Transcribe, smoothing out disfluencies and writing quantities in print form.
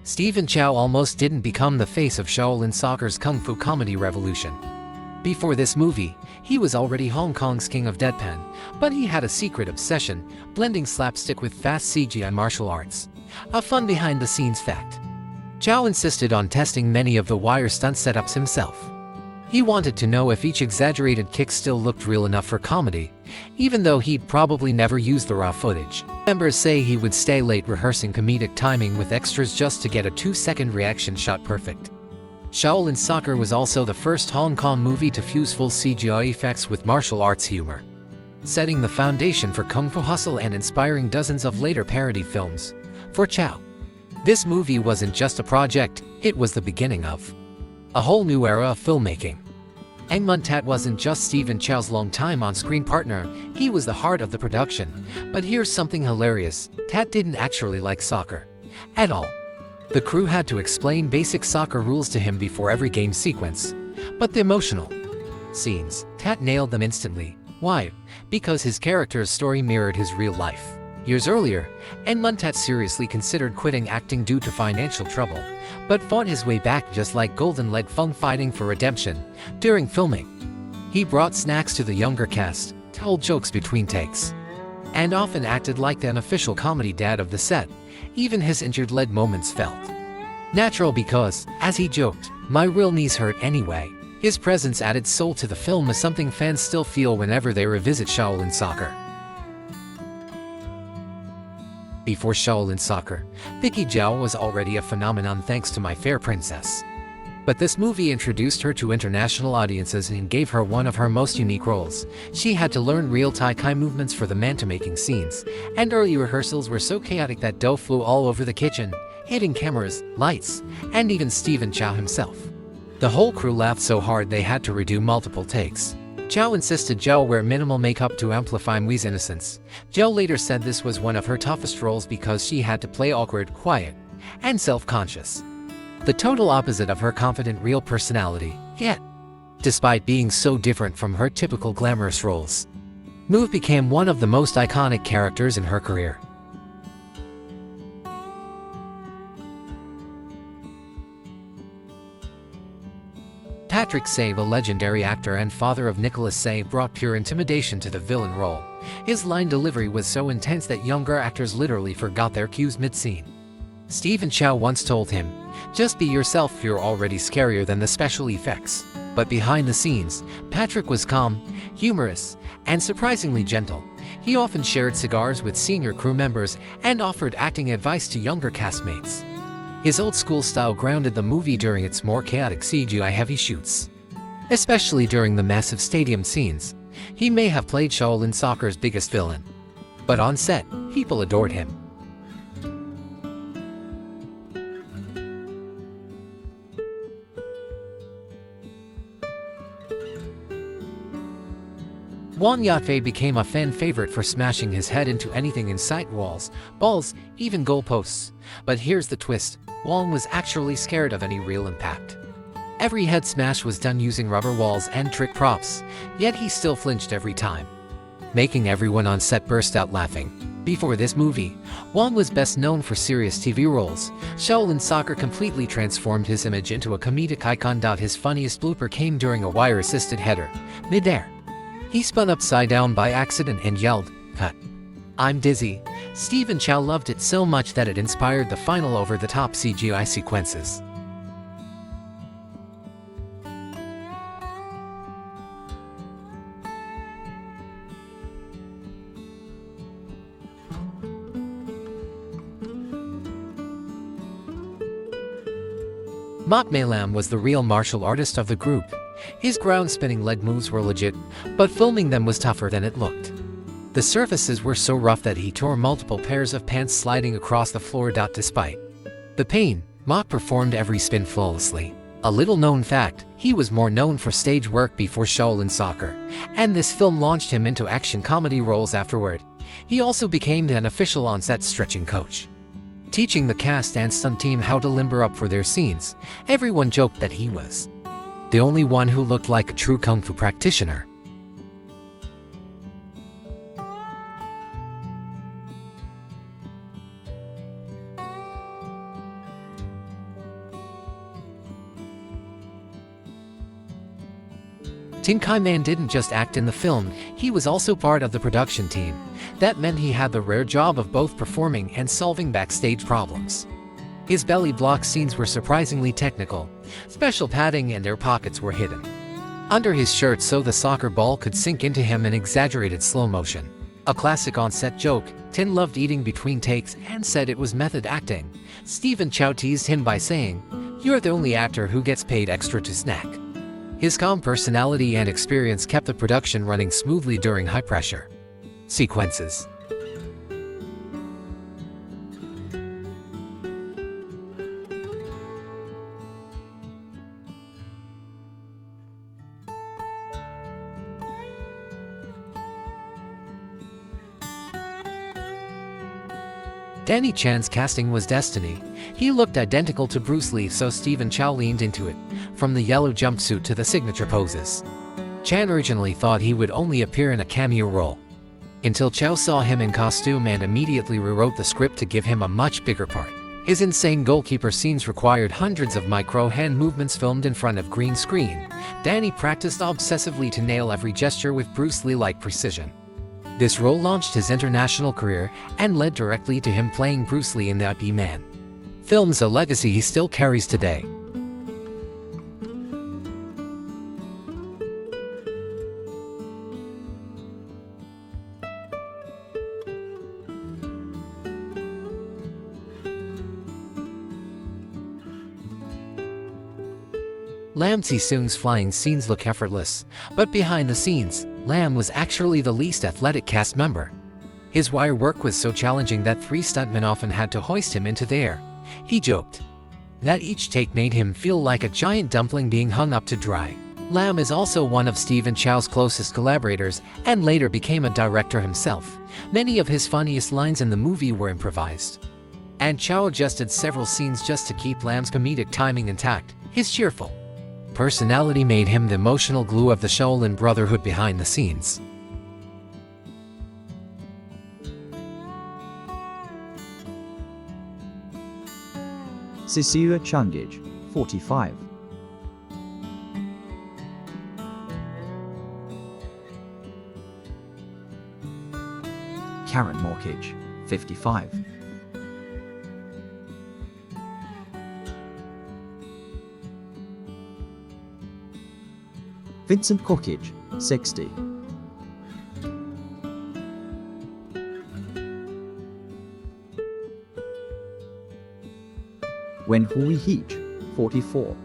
Stephen Chow almost didn't become the face of Shaolin Soccer's kung fu comedy revolution. Before this movie, he was already Hong Kong's king of deadpan, but he had a secret obsession, blending slapstick with fast CGI martial arts. A fun behind-the-scenes fact. Chow insisted on testing many of the wire stunt setups himself. He wanted to know if each exaggerated kick still looked real enough for comedy, even though he'd probably never used the raw footage. Members say he would stay late rehearsing comedic timing with extras just to get a 2-second reaction shot perfect. Shaolin Soccer was also the first Hong Kong movie to fuse full CGI effects with martial arts humor, setting the foundation for Kung Fu Hustle and inspiring dozens of later parody films. For Chow, this movie wasn't just a project, it was the beginning of a whole new era of filmmaking. And Man-tat wasn't just Stephen Chow's longtime on-screen partner, he was the heart of the production. But here's something hilarious, Tat didn't actually like soccer at all. The crew had to explain basic soccer rules to him before every game sequence. But the emotional scenes, Tat nailed them instantly. Why? Because his character's story mirrored his real life. Years earlier, Man-tat seriously considered quitting acting due to financial trouble, but fought his way back just like Golden Leg Fung fighting for redemption. During filming, he brought snacks to the younger cast, told jokes between takes, and often acted like the unofficial comedy dad of the set. Even his injured leg moments felt natural because, as he joked, "My real knees hurt anyway." His presence added soul to the film, as something fans still feel whenever they revisit Shaolin Soccer. Before Shaolin Soccer, Vicki Zhao was already a phenomenon thanks to My Fair Princess. But this movie introduced her to international audiences and gave her one of her most unique roles. She had to learn real Tai Chi movements for the man-to-making scenes, and early rehearsals were so chaotic that dough flew all over the kitchen, hitting cameras, lights, and even Stephen Chow himself. The whole crew laughed so hard they had to redo multiple takes. Chow insisted Zhao wear minimal makeup to amplify Mui's innocence. Zhao later said this was one of her toughest roles because she had to play awkward, quiet, and self-conscious. The total opposite of her confident real personality. Yet, despite being so different from her typical glamorous roles, Mu became one of the most iconic characters in her career. Patrick Say, the legendary actor and father of Nicholas Say, brought pure intimidation to the villain role. His line delivery was so intense that younger actors literally forgot their cues mid-scene. Stephen Chow once told him, "Just be yourself, you're already scarier than the special effects." But behind the scenes, Patrick was calm, humorous, and surprisingly gentle. He often shared cigars with senior crew members and offered acting advice to younger castmates. His old-school style grounded the movie during its more chaotic CGI-heavy shoots, especially during the massive stadium scenes. He may have played Shaolin Soccer's biggest villain, but on set, people adored him. Wang Yatfei became a fan favorite for smashing his head into anything in sight: walls, balls, even goalposts. But here's the twist, Wang was actually scared of any real impact. Every head smash was done using rubber walls and trick props, yet he still flinched every time, making everyone on set burst out laughing. Before this movie, Wang was best known for serious TV roles. Shaolin Soccer completely transformed his image into a comedic icon. His funniest blooper came during a wire-assisted header, mid-air. He spun upside down by accident and yelled, "Cut. I'm dizzy." Stephen Chow loved it so much that it inspired the final over-the-top CGI sequences. Mak Lam was the real martial artist of the group. His ground-spinning leg moves were legit, but filming them was tougher than it looked. The surfaces were so rough that he tore multiple pairs of pants sliding across the floor. Despite the pain, Mak performed every spin flawlessly. A little-known fact, he was more known for stage work before Shaolin Soccer, and this film launched him into action comedy roles afterward. He also became an official on-set stretching coach, teaching the cast and stunt team how to limber up for their scenes. Everyone joked that he was the only one who looked like a true kung fu practitioner. Tin Kai Man didn't just act in the film, he was also part of the production team. That meant he had the rare job of both performing and solving backstage problems. His belly block scenes were surprisingly technical. Special padding and air pockets were hidden under his shirt so the soccer ball could sink into him in exaggerated slow motion. A classic on-set joke, Tin loved eating between takes and said it was method acting. Stephen Chow teased him by saying, "You're the only actor who gets paid extra to snack." His calm personality and experience kept the production running smoothly during high-pressure sequences. Danny Chan's casting was destiny. He looked identical to Bruce Lee, so Stephen Chow leaned into it, from the yellow jumpsuit to the signature poses. Chan originally thought he would only appear in a cameo role, until Chow saw him in costume and immediately rewrote the script to give him a much bigger part. His insane goalkeeper scenes required hundreds of micro-hand movements filmed in front of green screen. Danny practiced obsessively to nail every gesture with Bruce Lee-like precision. This role launched his international career and led directly to him playing Bruce Lee in the Ip Man films, a legacy he still carries today. Lam Chi-chung's flying scenes look effortless, but behind the scenes, Lam was actually the least athletic cast member. His wire work was so challenging that 3 stuntmen often had to hoist him into the air. He joked that each take made him feel like a giant dumpling being hung up to dry. Lam is also one of Stephen Chow's closest collaborators and later became a director himself. Many of his funniest lines in the movie were improvised, and Chow adjusted several scenes just to keep Lam's comedic timing intact. His cheerful personality made him the emotional glue of the Shaolin Brotherhood behind the scenes. Cecilia Chungage, 45. Karen Morkage, 55. Vincent Kokage, 60. Wen Hui Heech, 44.